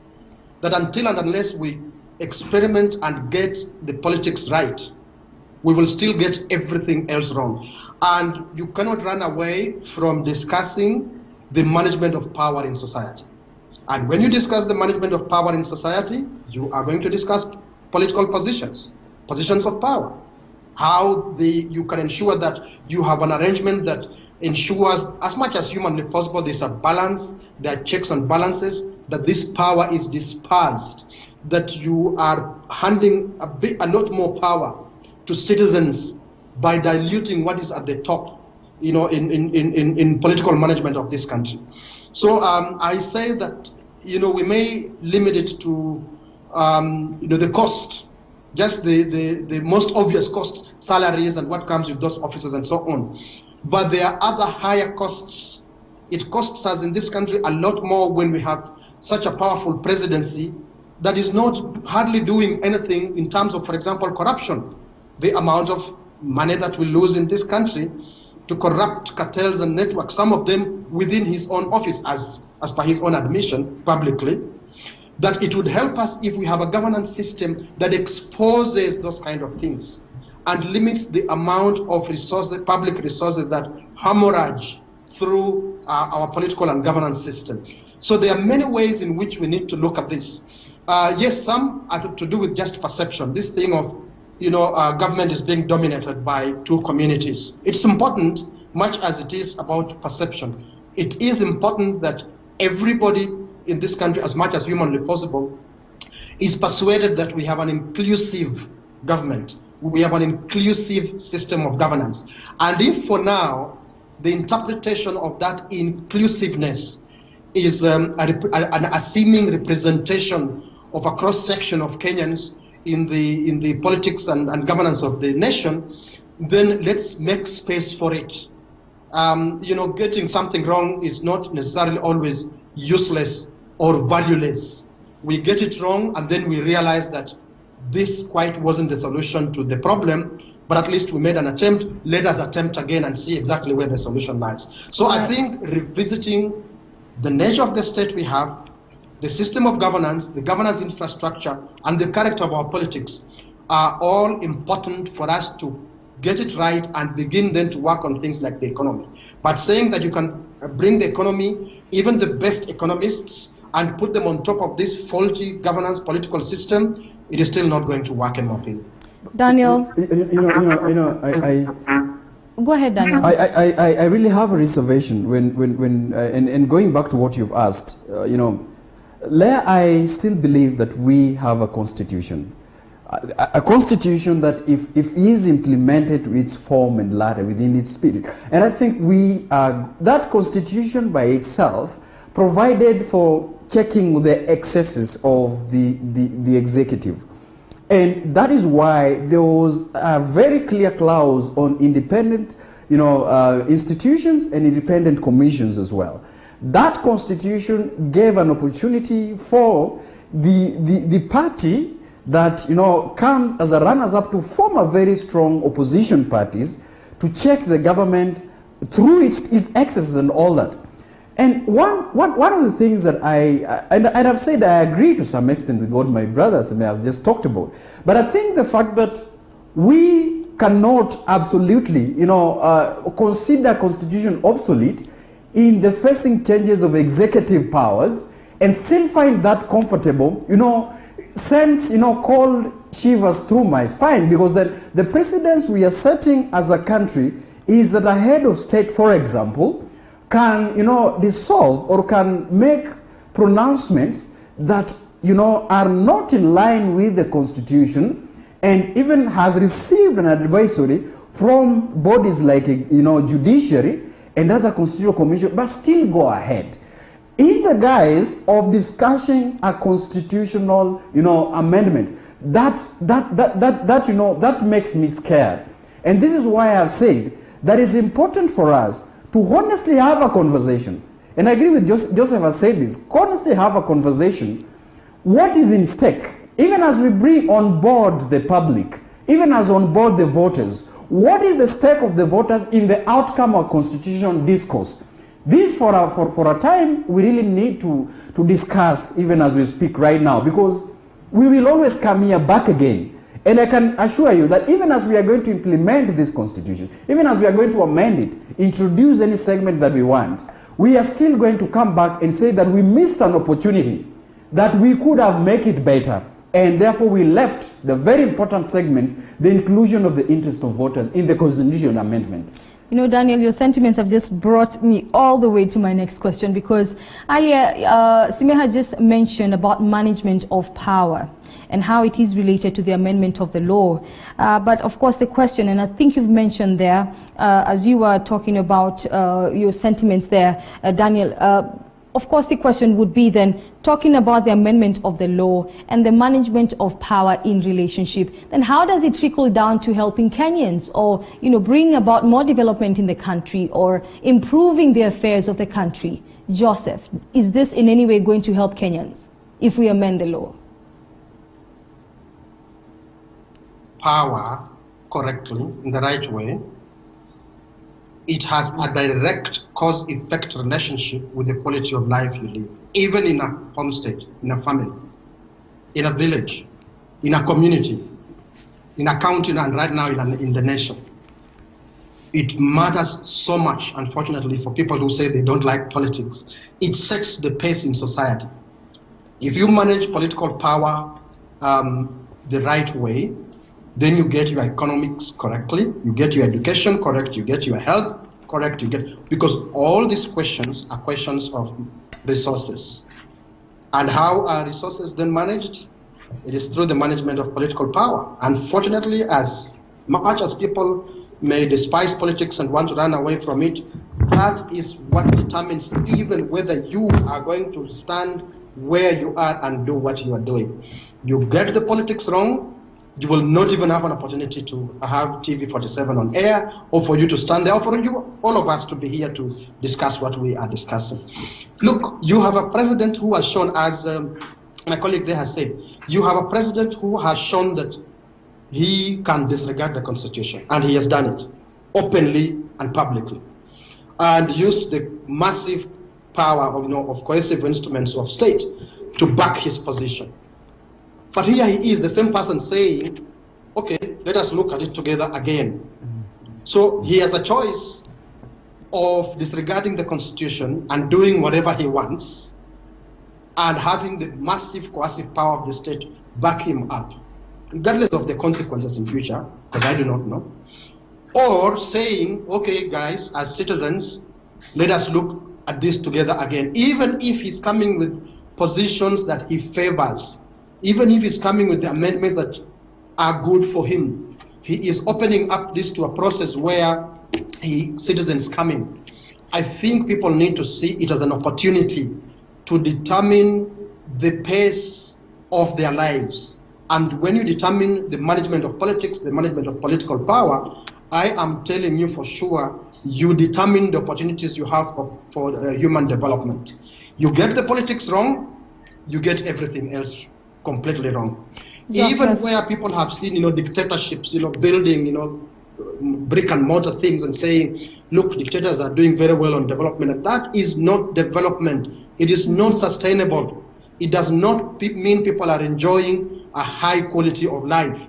That until and unless we experiment and get the politics right, we will still get everything else wrong. And you cannot run away from discussing the management of power in society. And when you discuss the management of power in society, you are going to discuss political positions of power. How you can ensure that you have an arrangement that ensures, as much as humanly possible, there's a balance, there are checks and balances, that this power is dispersed, that you are handing a lot more power to citizens by diluting what is at the top, in political management of this country. So I say that, we may limit it to, the cost, just the most obvious costs, salaries and what comes with those officers and so on. But there are other higher costs. It costs us in this country a lot more when we have such a powerful presidency that is not hardly doing anything in terms of, for example, corruption. The amount of money that we lose in this country to corrupt cartels and networks, some of them within his own office, as per his own admission publicly, that it would help us if we have a governance system that exposes those kind of things and limits the amount of resources, public resources, that hemorrhage through our political and governance system. So there are many ways in which we need to look at this. Yes, some are to do with just perception. This thing of, government is being dominated by two communities. It's important, much as it is about perception. It is important that everybody in this country, as much as humanly possible, is persuaded that we have an inclusive government. We have an inclusive system of governance. And if for now, the interpretation of that inclusiveness is a seeming representation of a cross-section of Kenyans in the politics and governance of the nation, then let's make space for it. Getting something wrong is not necessarily always useless or valueless. We get it wrong and then we realize that this quite wasn't the solution to the problem, but at least we made an attempt. Let us attempt again and see exactly where the solution lies. So I think revisiting the nature of the state we have, the system of governance, the governance infrastructure, and the character of our politics are all important for us to get it right and begin then to work on things like the economy. But saying that you can bring the economy, even the best economists, and put them on top of this faulty governance political system, it is still not going to work, in my opinion. Daniel? Go ahead, Daniel. I really have a reservation and going back to what you've asked, I still believe that we have a constitution. A constitution that if is implemented to its form and letter within its spirit. And I think that constitution by itself provided for checking the excesses of the executive. And that is why there was a very clear clause on independent institutions and independent commissions as well. That constitution gave an opportunity for the party that comes as a runners-up to form a very strong opposition parties to check the government through its excesses and all that. And one of the things that and I've said I agree to some extent with what my brothers and I have just talked about, but I think the fact that we cannot absolutely consider constitution obsolete in the facing changes of executive powers and still find that comfortable, sends cold shivers through my spine, because the precedence we are setting as a country is that a head of state, for example, can dissolve or can make pronouncements that are not in line with the constitution, and even has received an advisory from bodies like judiciary and other constitutional commission, but still go ahead in the guise of discussing a constitutional amendment. That makes me scared. And this is why I've said that it's important for us to honestly have a conversation. And I agree with Joseph has said this, honestly have a conversation. What is in stake? Even as we bring on board the public, even as on board the voters, what is the stake of the voters in the outcome of constitutional discourse? This for a time we really need to discuss, even as we speak right now, because we will always come here back again. And I can assure you that even as we are going to implement this constitution, even as we are going to amend it, introduce any segment that we want, we are still going to come back and say that we missed an opportunity, that we could have made it better. And therefore we left the very important segment, the inclusion of the interest of voters in the constitutional amendment. Daniel, your sentiments have just brought me all the way to my next question, because earlier Simeha just mentioned about management of power and how it is related to the amendment of the law. But of course the question, and I think you've mentioned there, as you were talking about your sentiments there, Daniel, of course the question would be then, talking about the amendment of the law and the management of power in relationship, then how does it trickle down to helping Kenyans, or bring about more development in the country, or improving the affairs of the country? Joseph, is this in any way going to help Kenyans if we amend the law? Power correctly, in the right way, it has a direct cause-effect relationship with the quality of life you live, even in a homestead, in a family, in a village, in a community, in a county, and right now in the nation. It matters so much, unfortunately, for people who say they don't like politics. It sets the pace in society. If you manage political power the right way, then you get your economics correctly, you get your education correct, you get your health correct, because all these questions are questions of resources. And how are resources then managed? It is through the management of political power. Unfortunately, as much as people may despise politics and want to run away from it, that is what determines even whether you are going to stand where you are and do what you are doing. You get the politics wrong, you will not even have an opportunity to have TV 47 on air, or for you to stand there, or for you, all of us, to be here to discuss what we are discussing. Look, you have a president who has shown, as my colleague there has said, you have a president who has shown that he can disregard the Constitution, and he has done it openly and publicly, and used the massive power of coercive instruments of state to back his position. But here he is, the same person, saying, okay, let us look at it together again. So he has a choice of disregarding the Constitution and doing whatever he wants, and having the massive coercive power of the state back him up, regardless of the consequences in future, because I do not know. Or saying, okay, guys, as citizens, let us look at this together again. Even if he's coming with positions that he favors, even if he's coming with the amendments that are good for him, he is opening up this to a process where citizens come in. I think people need to see it as an opportunity to determine the pace of their lives. And when you determine the management of politics, the management of political power, I am telling you for sure, you determine the opportunities you have for human development. You get the politics wrong, you get everything else completely wrong. Even where people have seen, dictatorships, building, brick and mortar things and saying, look, dictators are doing very well on development. And that is not development. It is not sustainable. It does not mean people are enjoying a high quality of life.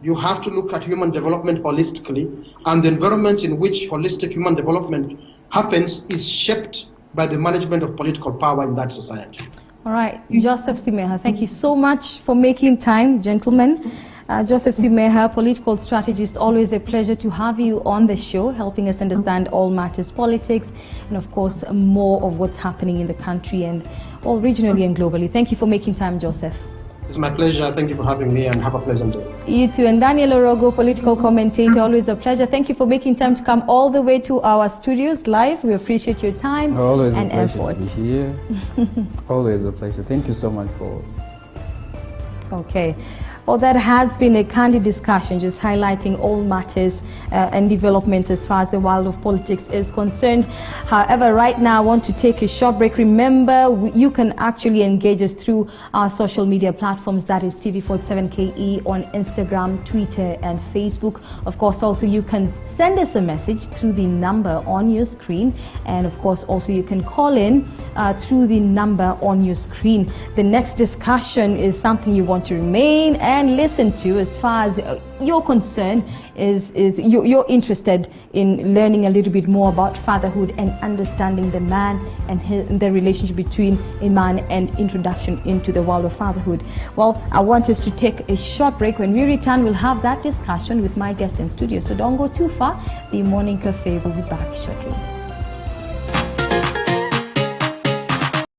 You have to look at human development holistically, and the environment in which holistic human development happens is shaped by the management of political power in that society. All right, Joseph Simeha, thank you so much for making time, gentlemen. Joseph Simeha, political strategist, always a pleasure to have you on the show, helping us understand all matters politics, and of course, more of what's happening in the country and all regionally and globally. Thank you for making time, Joseph. It's my pleasure. Thank you for having me, and have a pleasant day. You too. And Daniel Orogo, political commentator, always a pleasure. Thank you for making time to come all the way to our studios live. We appreciate your time always and a pleasure effort. to be here. Always a pleasure. Thank you so much for... Okay. Well, that has been a candid discussion, just highlighting all matters and developments as far as the world of politics is concerned. However, right now I want to take a short break. Remember, you can actually engage us through our social media platforms, that is TV47KE on Instagram, Twitter and Facebook. Of course, also you can send us a message through the number on your screen, and of course also you can call in through the number on your screen. The next discussion is something you want to remain and listen to as far as your concern is you're interested in learning a little bit more about fatherhood and understanding the man and the relationship between a man and introduction into the world of fatherhood. Well, I want us to take a short break. When we return, we'll have that discussion with my guest in studio. So don't go too far. The Morning Cafe will be back shortly.